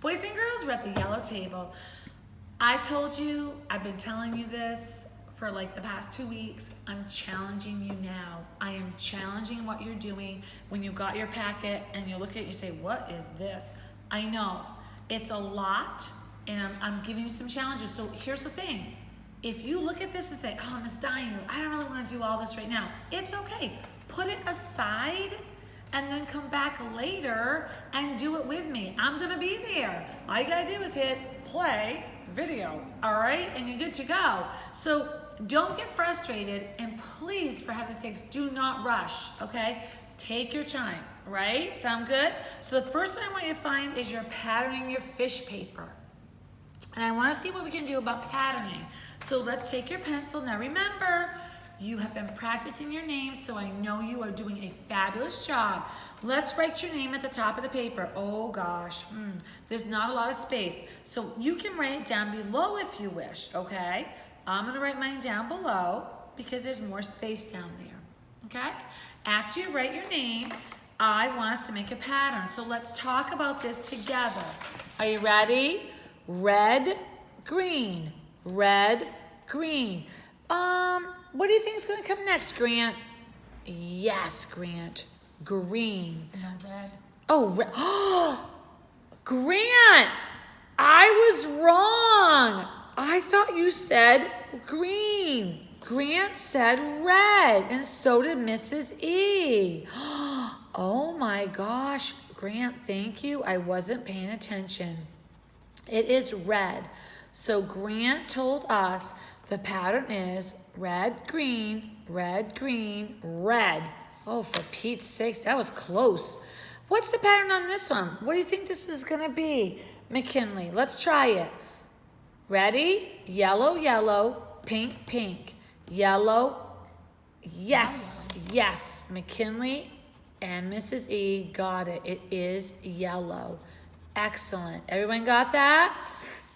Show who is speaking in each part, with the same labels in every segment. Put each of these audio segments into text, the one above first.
Speaker 1: Boys and girls, we're at the yellow table. I told you, I've been telling you this for like the past 2 weeks. I'm challenging you now. I am challenging what you're doing. When you got your packet and you look at it, you say, what is this? I know, it's a lot, and I'm giving you some challenges. So here's the thing. If you look at this and say, oh, Miss Diane, I don't really want to do all this right now, it's okay. Put it aside and then come back later and do it with me. I'm gonna be there. All you gotta do is hit play video, all right? And you're good to go. So don't get frustrated, and please, for heaven's sakes, do not rush, okay? Take your time, right? Sound good? So the first one I want you to find is you're patterning your fish paper. And I wanna see what we can do about patterning. So let's take your pencil. Now remember, you have been practicing your name, so I know you are doing a fabulous job. Let's write your name at the top of the paper. Oh gosh, there's not a lot of space. So you can write it down below if you wish, okay? I'm gonna write mine down below because there's more space down there, okay? After you write your name, I want us to make a pattern. So let's talk about this together. Are you ready? Red, green, red, green. What do you think is gonna come next, Grant? Yes, Grant, green.
Speaker 2: No red.
Speaker 1: Oh, red. Grant, I was wrong. I thought you said green. Grant said red, and so did Mrs. E. Oh my gosh, Grant, thank you. I wasn't paying attention. It is red. So Grant told us the pattern is red, green, red, green, red. Oh, for Pete's sakes, that was close. What's the pattern on this one? What do you think this is gonna be, McKinley? Let's try it. Ready? Yellow, yellow, pink, pink. Yellow, yes, yes. McKinley and Mrs. E got it. It is yellow. Excellent. Everyone got that?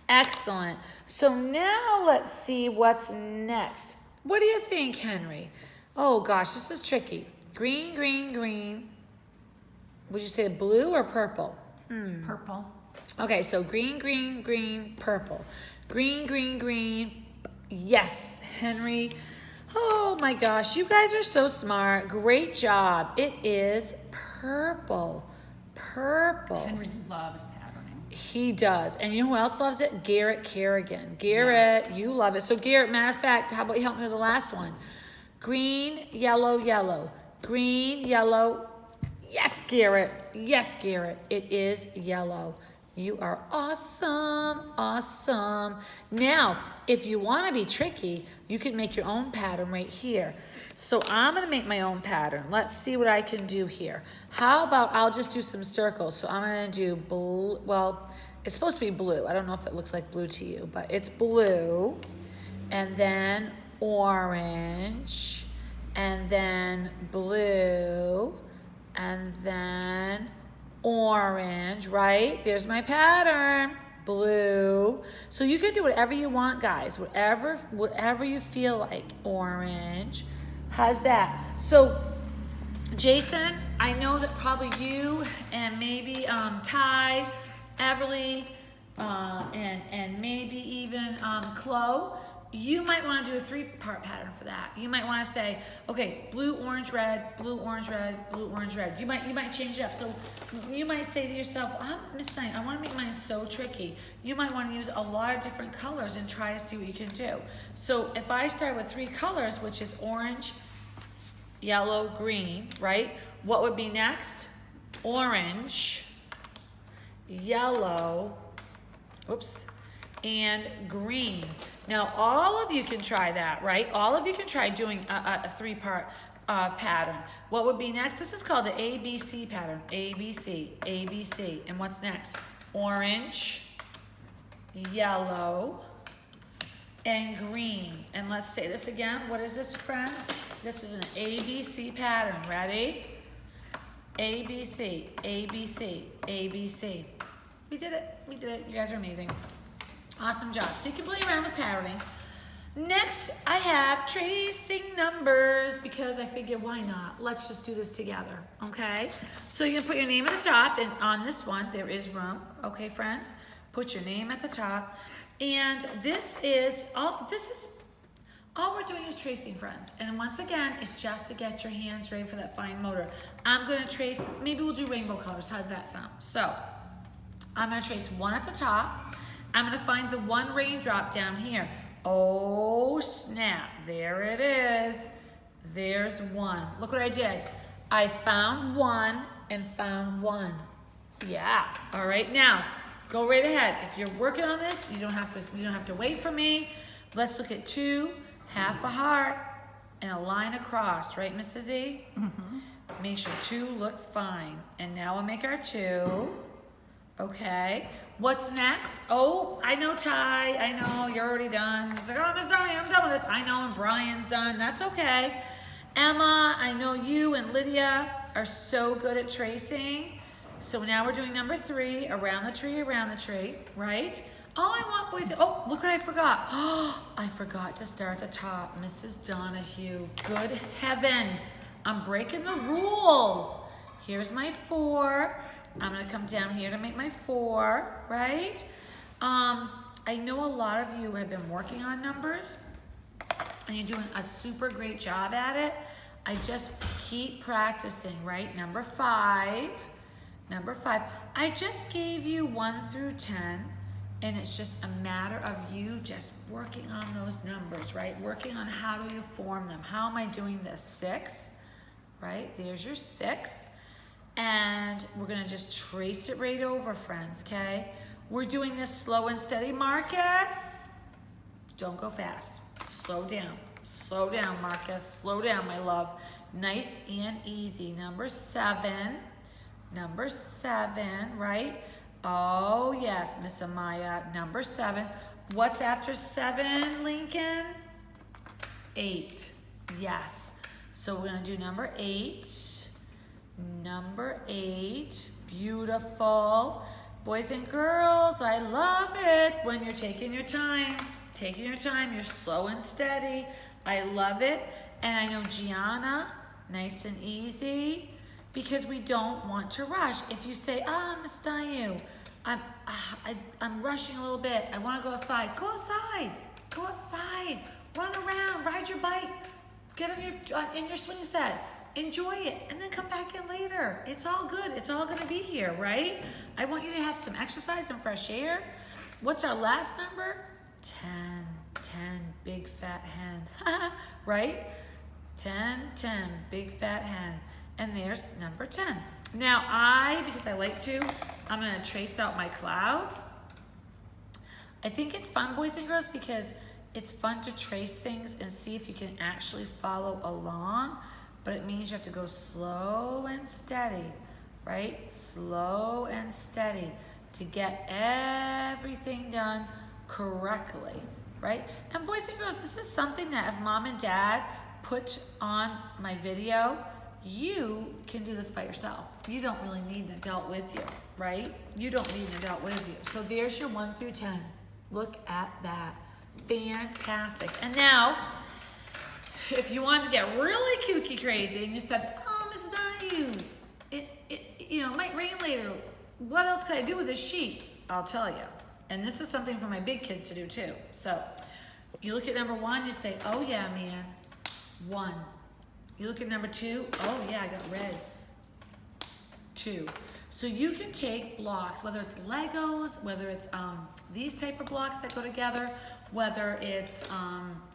Speaker 1: Excellent. So now let's see what's next. What do you think, Henry? Oh gosh, this is tricky. Green, green, green. Would you say blue or purple?
Speaker 2: Purple.
Speaker 1: Okay, so green, green, green, purple. Green, green, green. Yes, Henry. Oh my gosh, you guys are so smart. Great job. It is purple. Purple.
Speaker 2: Henry loves patterning.
Speaker 1: He does. And you know who else loves it? Garrett Kerrigan. Garrett,
Speaker 2: Yes.
Speaker 1: you love it. So Garrett, matter of fact, how about you help me with the last one? Green, yellow, yellow. Green, yellow. Yes, Garrett. Yes, Garrett. It is yellow. You are awesome, awesome. Now, if you want to be tricky, you can make your own pattern right here. So I'm going to make my own pattern. Let's see what I can do here. How about I'll just do some circles. So I'm going to do blue. Well, it's supposed to be blue. I don't know if it looks like blue to you, but it's blue. And then orange. And then blue. And then orange, right? There's my pattern. Blue. So you can do whatever you want, guys. Whatever you feel like. Orange. How's that? So, Jason, I know that probably you and maybe Ty, Everly, and maybe even Chloe, you might want to do a 3-part pattern for that. You might want to say, okay, blue, orange, red, blue, orange, red, blue, orange, red. You might change it up. So you might say to yourself, Miss Knight, I want to make mine so tricky. You might want to use a lot of different colors and try to see what you can do. So if I start with 3 colors, which is orange, yellow, green, right? What would be next? Orange, yellow, and green. Now, all of you can try that, right? All of you can try doing a 3-part pattern. What would be next? This is called the ABC pattern. ABC, ABC. And what's next? Orange, yellow, and green. And let's say this again. What is this, friends? This is an ABC pattern. Ready? ABC, ABC, ABC. We did it. We did it. You guys are amazing. Awesome job. So you can play around with patterning. Next, I have tracing numbers because I figure why not? Let's just do this together, okay? So you're gonna put your name at the top, and on this one, there is room, okay, friends? Put your name at the top. And this is all we're doing is tracing, friends. And once again, it's just to get your hands ready for that fine motor. I'm gonna trace, maybe we'll do rainbow colors. How's that sound? So, I'm gonna trace one at the top. I'm gonna find the one raindrop down here. Oh snap, there it is. There's one. Look what I did. I found one and found one. Yeah, all right, now go right ahead. If you're working on this, you don't have to wait for me. Let's look at two, half a heart, and a line across, right, Mrs. E? Mm-hmm. Make sure two look fine. And now we'll make our two. Okay, what's next? Oh, I know Ty, I know, you're already done. He's like, oh, Miss Darling, I'm done with this. I know, and Brian's done, that's okay. Emma, I know you and Lydia are so good at tracing. So now we're doing number 3, around the tree, right? All I want, boys, oh, look what I forgot. Oh, I forgot to start at the top. Mrs. Donahue, good heavens. I'm breaking the rules. Here's my 4. I'm gonna come down here to make my 4, right? I know a lot of you have been working on numbers and you're doing a super great job at it. I just keep practicing, right? Number 5. I just gave you 1 through 10, and it's just a matter of you just working on those numbers, right? Working on how do you form them. How am I doing this? 6, right? There's your 6. And we're gonna just trace it right over, friends, okay? We're doing this slow and steady, Marcus. Don't go fast. Slow down, Marcus. Slow down, my love. Nice and easy. Number 7, right? Oh, yes, Miss Amaya, number 7. What's after 7, Lincoln? 8, yes. So we're gonna do number 8. Number 8, beautiful. Boys and girls, I love it when you're taking your time, you're slow and steady. I love it. And I know Gianna, nice and easy, because we don't want to rush. If you say, Miss Diane, I'm rushing a little bit, I wanna go outside, go outside, run around, ride your bike, get in your swing set. Enjoy it, and then come back in later. It's all good. It's all gonna be here, right? I want you to have some exercise and fresh air. What's our last number? 10, big fat hen, right? 10, big fat hen. And there's number 10. Now because I like to, I'm gonna trace out my clouds. I think it's fun, boys and girls, because it's fun to trace things and see if you can actually follow along. But it means you have to go slow and steady, right? Slow and steady to get everything done correctly, right? And boys and girls, this is something that if mom and dad put on my video, you can do this by yourself. You don't really need an adult with you, right? You don't need an adult with you. So there's your 1 through 10. Look at that. Fantastic. And now, if you wanted to get really kooky crazy and you said, oh, Mrs. Donahue, it might rain later. What else could I do with this sheet? I'll tell you. And this is something for my big kids to do too. So you look at number 1, you say, oh yeah, man, 1. You look at number 2, oh yeah, I got red. 2. So you can take blocks, whether it's Legos, whether it's these type of blocks that go together, whether it's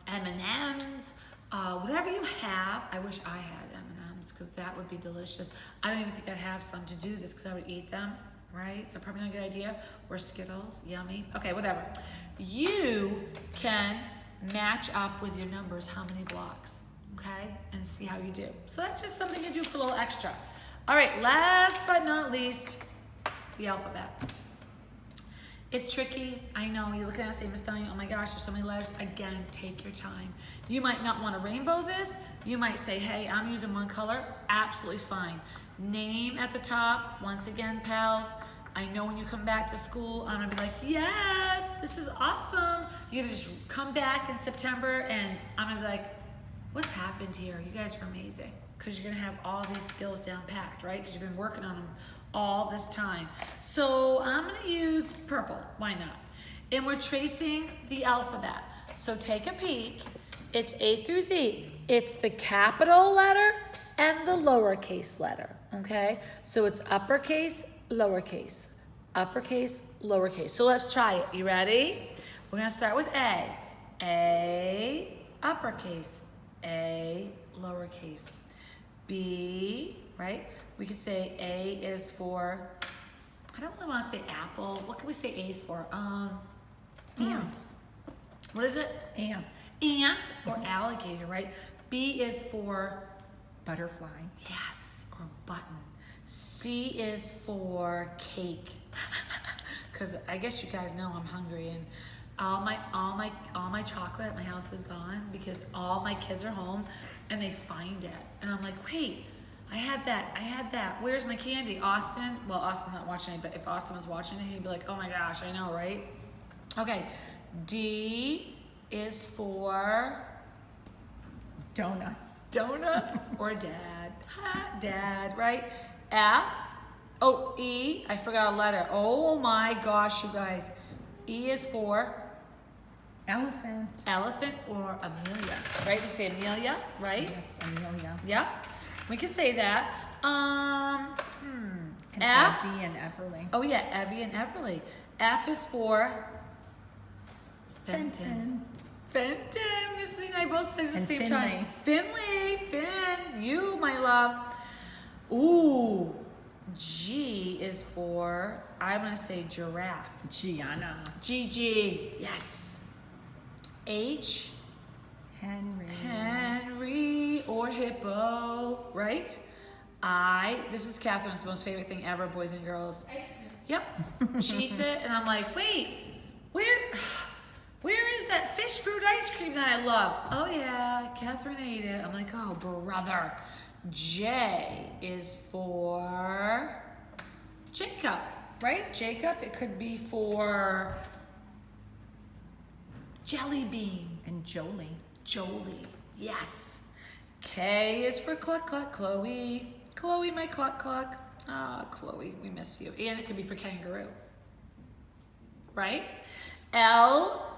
Speaker 1: M&Ms, whatever you have. I wish I had M&Ms because that would be delicious. I don't even think I'd have some to do this because I would eat them, right? So probably not a good idea. Or Skittles, yummy. Okay, whatever. You can match up with your numbers, how many blocks, okay? And see how you do. So that's just something you do for a little extra. All right, last but not least, the alphabet. It's tricky, I know. You look at it and say, Miss Diane, oh my gosh, there's so many letters. Again, take your time. You might not want to rainbow this. You might say, hey, I'm using one color. Absolutely fine. Name at the top. Once again, pals, I know when you come back to school, I'm gonna be like, yes, this is awesome. You're gonna just come back in September and I'm gonna be like, what's happened here? You guys are amazing. Because you're gonna have all these skills down packed, right? Because you've been working on them all this time. So I'm gonna use purple, why not? And we're tracing the alphabet. So take a peek. It's A through Z. It's the capital letter and the lowercase letter, okay? So it's uppercase, lowercase, uppercase, lowercase. So let's try it. You ready? We're gonna start with A. A, uppercase, A, lowercase. B, right? We could say A is for, I don't really wanna say apple. What can we say A is for?
Speaker 2: Ants.
Speaker 1: What is it?
Speaker 2: Ants.
Speaker 1: Ant or alligator, right? B is for,
Speaker 2: Butterfly.
Speaker 1: yes, or button. C is for cake. Cause I guess you guys know I'm hungry and all my chocolate at my house is gone because all my kids are home and they find it. And I'm like, wait, I had that. Where's my candy? Austin? Well, Austin's not watching it, but if Austin was watching it, he'd be like, oh my gosh, I know, right? Okay, D is for
Speaker 2: Donuts.
Speaker 1: donuts or dad. Ha, dad, right? E, I forgot a letter. Oh my gosh, you guys. E is for
Speaker 2: Elephant.
Speaker 1: elephant or Amelia, right? We say Amelia, right?
Speaker 2: Yes, Amelia.
Speaker 1: Yep, we can say that.
Speaker 2: And
Speaker 1: F.
Speaker 2: Evie and Everly.
Speaker 1: Oh yeah, Evie and Everly. F is for Fenton. Fenton. Missy and I both say it at the
Speaker 2: And
Speaker 1: same
Speaker 2: Finley.
Speaker 1: time. Finley. Finn. You, my love. Ooh. G is for, I'm going to say giraffe.
Speaker 2: Gianna.
Speaker 1: Gigi. Yes. H.
Speaker 2: Henry.
Speaker 1: Henry or hippo, right? This is Catherine's most favorite thing ever, boys and girls. Yep. She eats it, and I'm like, wait, where is that fish fruit ice cream that I love? Oh yeah, Catherine ate it. I'm like, oh brother. J is for Jacob, right? Jacob, it could be for Jelly Bean.
Speaker 2: And Jolie.
Speaker 1: Jolie, yes. K is for Cluck Cluck, Chloe. Chloe, my Cluck Cluck. Ah, Chloe, we miss you. And it could be for kangaroo, right? L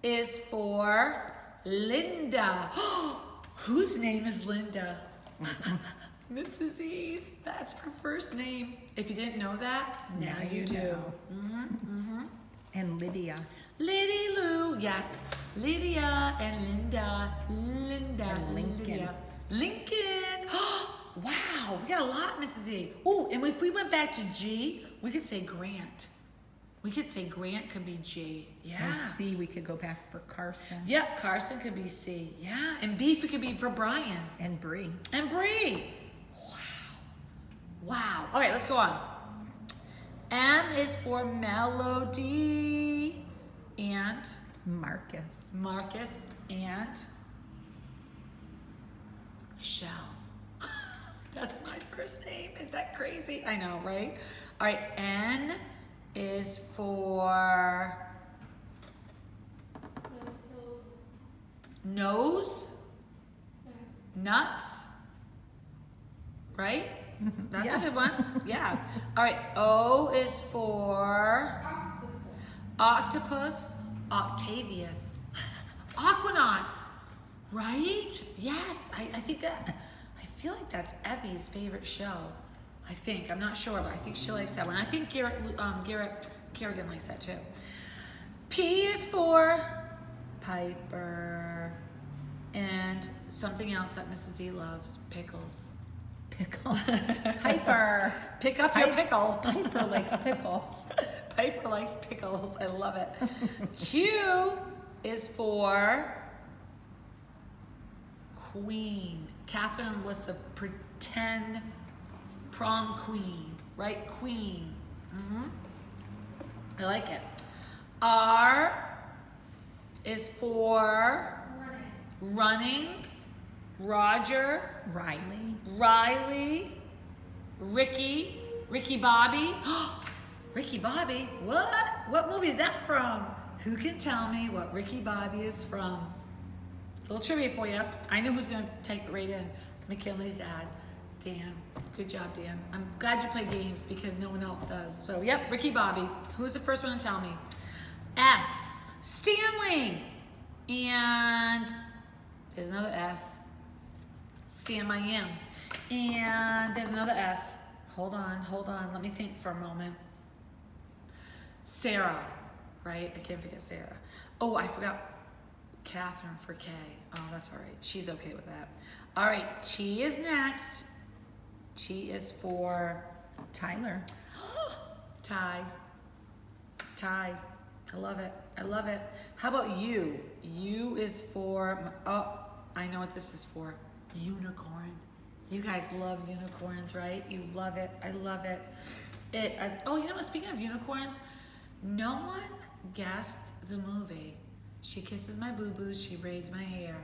Speaker 1: is for Linda. Whose name is Linda? Mrs. E's. That's her first name. If you didn't know that, now you do.
Speaker 2: know. And Lydia.
Speaker 1: Liddy Lou, yes. Lydia and Linda. Linda
Speaker 2: And Lincoln.
Speaker 1: Lydia. Lincoln. Wow, we got a lot, Mrs. E. Oh, and if we went back to G, we could say Grant. We could say Grant could be G. Yeah.
Speaker 2: And C, we could go back for Carson.
Speaker 1: Yep, Carson could be C. Yeah, and B could be for Brian.
Speaker 2: And Bree.
Speaker 1: And Bree. Wow. Wow. All right, let's go on. M is for Melody and
Speaker 2: Marcus.
Speaker 1: Marcus and Michelle. That's my first name. Is that crazy? I know, right? All right, N is for nose, nuts, right? That's a
Speaker 2: Yes.
Speaker 1: good one. Yeah. All right, O is for octopus, Octavius, Aquanaut, right? Yes, I think that, I feel like that's Evie's favorite show. I think, I'm not sure, but I think she likes that one. I think Garrett Kerrigan likes that too. P is for Piper, and something else that Mrs. E loves, pickles.
Speaker 2: Pickle. Piper.
Speaker 1: Pick up your pickle.
Speaker 2: Piper likes pickles.
Speaker 1: Piper likes pickles. I love it. Q is for Queen. Catherine was the pretend prom queen, right? Queen. I like it. R is for running. Roger.
Speaker 2: Riley.
Speaker 1: Riley. Ricky Bobby. Ricky Bobby? What? What movie is that from? Who can tell me what Ricky Bobby is from? Little trivia for you. I know who's gonna take it right in. McKinley's dad, Dan. Good job, Dan. I'm glad you play games because no one else does. So, yep, Ricky Bobby. Who's the first one to tell me? S. Stanley. And there's another S. Sam I am. And there's another S. Hold on. Let me think for a moment. Sarah, right? I can't forget Sarah. Oh, I forgot Catherine for K. Oh, that's all right. She's okay with that. All right, T is next. T is for
Speaker 2: Tyler.
Speaker 1: Ty. I love it. How about U? U is for, oh, I know what this is for. Unicorn. You guys love unicorns, right? You love it. I love it. Oh, you know what? Speaking of unicorns, no one guessed the movie. She kisses my boo-boos, she braids my hair.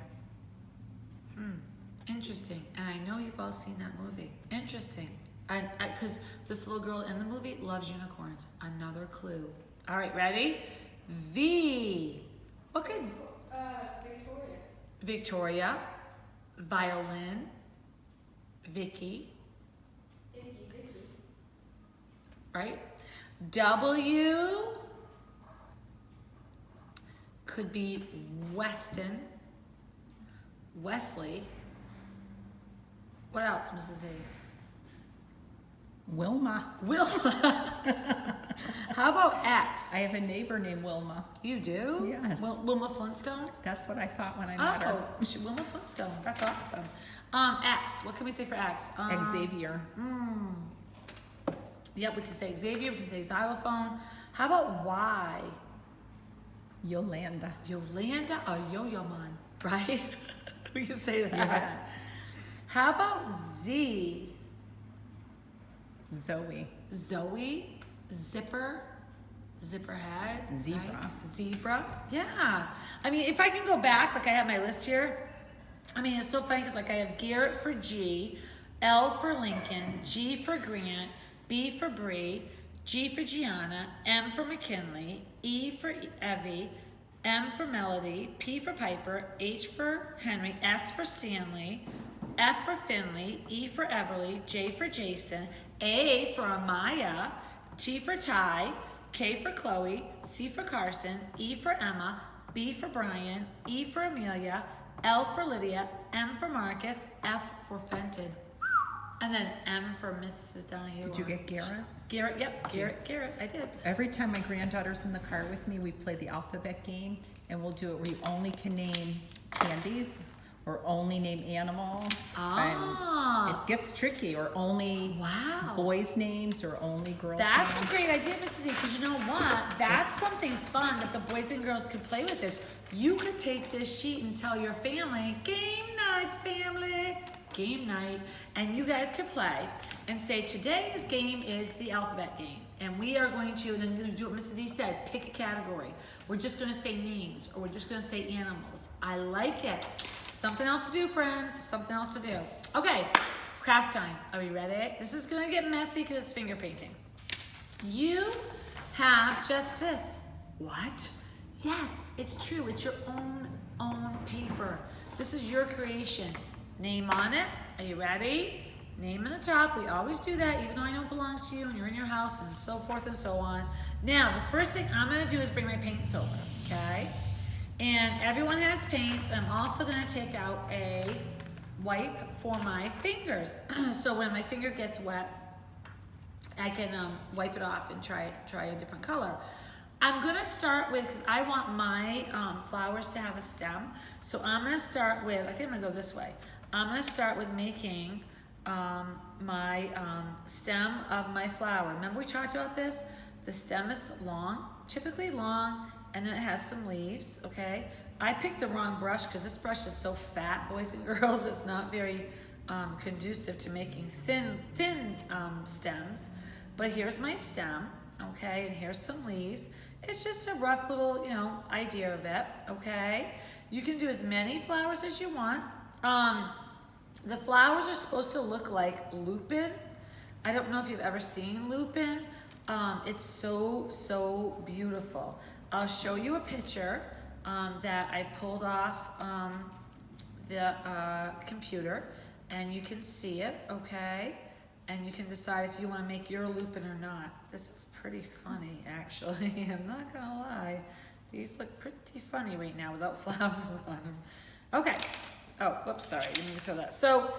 Speaker 1: Interesting. And I know you've all seen that movie. Interesting. Because this little girl in the movie loves unicorns. Another clue. All right, ready? V. What could? Victoria. Violin. Vicky. Right? W. Could be Weston. Wesley. What else, Mrs. A?
Speaker 2: Wilma.
Speaker 1: How about X?
Speaker 2: I have a neighbor named Wilma.
Speaker 1: You do?
Speaker 2: Yes.
Speaker 1: Wilma Flintstone?
Speaker 2: That's what I thought when I met her.
Speaker 1: Wilma Flintstone. That's awesome. X. What can we say for X?
Speaker 2: Xavier.
Speaker 1: Yep, we can say Xavier. We can say xylophone. How about Y?
Speaker 2: Yolanda.
Speaker 1: Yolanda or Yo-Yo Man, right? We can say that.
Speaker 2: Yeah.
Speaker 1: How about Z?
Speaker 2: Zoe.
Speaker 1: Zoe, zipper head,
Speaker 2: Zebra.
Speaker 1: right? Zebra, yeah. I mean, if I can go back, like I have my list here. I mean, it's so funny because like I have Garrett for G, L for Lincoln, G for Grant, B for Bree, G for Gianna, M for McKinley, E for Evie, M for Melody, P for Piper, H for Henry, S for Stanley, F for Finley, E for Everly, J for Jason, A for Amaya, T for Ty, K for Chloe, C for Carson, E for Emma, B for Brian, E for Amelia, L for Lydia, M for Marcus, F for Fenton, and then M for Mrs. Donahue.
Speaker 2: Did you get Garrett?
Speaker 1: Garrett, yep, Garrett, I did.
Speaker 2: Every time my granddaughter's in the car with me, we play the alphabet game, and we'll do it where you only can name candies or only name animals.
Speaker 1: Ah.
Speaker 2: And it gets tricky, or only
Speaker 1: Wow.
Speaker 2: boys' names or only girls'
Speaker 1: That's
Speaker 2: names.
Speaker 1: a great idea, Mrs. E, because you know what? That's something fun that the boys and girls could play with this. You could take this sheet and tell your family, game night, family, game night, and you guys could play and say, today's game is the alphabet game. And we are going to, and then you're gonna do what Mrs. E said, pick a category. We're just gonna say names, or we're just gonna say animals. I like it. Something else to do, friends, something else to do. Okay, craft time. Are we ready? This is gonna get messy because it's finger painting. You have just this. What? Yes, it's true. It's your own paper. This is your creation. Name on it. Are you ready? Name on the top. We always do that, even though I know it belongs to you and you're in your house and so forth and so on. Now, the first thing I'm gonna do is bring my paints over, okay? And everyone has paints. I'm also gonna take out a wipe for my fingers. So when my finger gets wet, I can wipe it off and try a different color. I'm gonna start with, because I want my flowers to have a stem. So I'm gonna start with, I think I'm gonna go this way. I'm gonna start with making my stem of my flower. Remember we talked about this? The stem is long, typically long, and then it has some leaves, okay? I picked the wrong brush because this brush is so fat, boys and girls, it's not very conducive to making thin stems. But here's my stem, okay? And here's some leaves. It's just a rough little, idea of it, okay? You can do as many flowers as you want. The flowers are supposed to look like lupin. I don't know if you've ever seen lupin. It's so, so beautiful. I'll show you a picture that I pulled off the computer, and you can see it, okay? And you can decide if you want to make your lupin or not. This is pretty funny, actually. I'm not gonna lie. These look pretty funny right now without flowers on them. Okay. Oh, whoops, sorry. Let me throw that. So,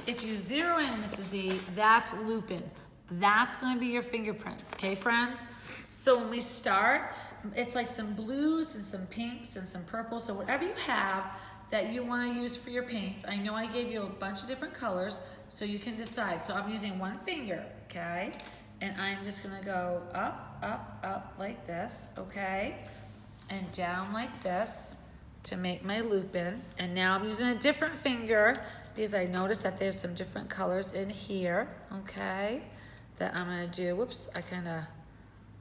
Speaker 1: if you zero in, Mrs. E, that's lupin. That's gonna be your fingerprints, okay, friends? So when we start, it's like some blues and some pinks and some purples. So whatever you have that you wanna use for your paints, I know I gave you a bunch of different colors, so you can decide. So I'm using one finger, okay? And I'm just gonna go up, up, up like this, okay? And down like this to make my lupin. And now I'm using a different finger because I noticed that there's some different colors in here, okay? That I'm gonna do, whoops,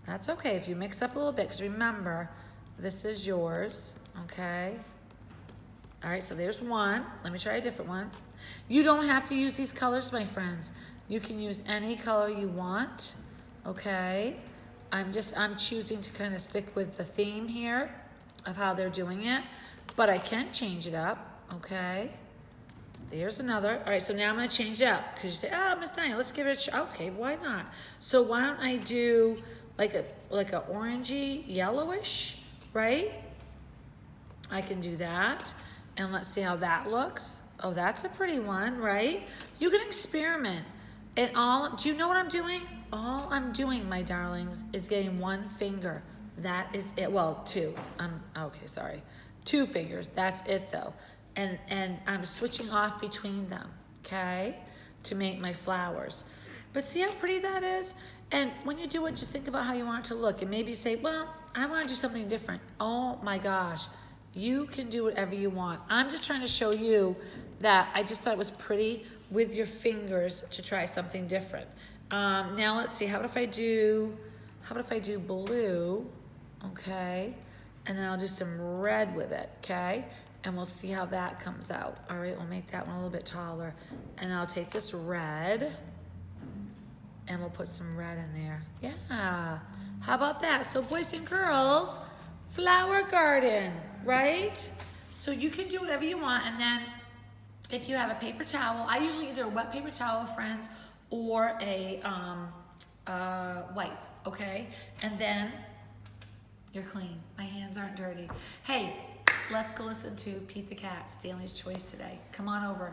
Speaker 1: that's okay if you mix up a little bit, because remember, this is yours, okay? All right, so there's one. Let me try a different one. You don't have to use these colors, my friends. You can use any color you want, okay? I'm choosing to kind of stick with the theme here of how they're doing it, but I can change it up, okay? There's another. All right, so now I'm gonna change it up, because you say, oh, Miss Diane, let's give it a shot. Okay, why not? So why don't I do like a orangey yellowish, right? I can do that, and let's see how that looks. Oh, that's a pretty one, right? You can experiment. Do you know what I'm doing? All I'm doing, my darlings, is getting one finger. That is it. Well, two. Okay, sorry. 2 fingers. That's it though. And I'm switching off between them, okay? To make my flowers. But see how pretty that is? And when you do it, just think about how you want it to look. And maybe say, well, I want to do something different. Oh my gosh. You can do whatever you want. I'm just trying to show you that I just thought it was pretty with your fingers to try something different. Now let's see, how about if I do blue, okay? And then I'll do some red with it, okay? And we'll see how that comes out. All right, we'll make that one a little bit taller. And I'll take this red, and we'll put some red in there. Yeah, how about that? So boys and girls, flower garden, right? So you can do whatever you want, and then if you have a paper towel, I usually either a wet paper towel, friends, or a wipe, okay? And then you're clean. My hands aren't dirty. Hey, let's go listen to Pete the Cat, Stanley's Choice today. Come on over.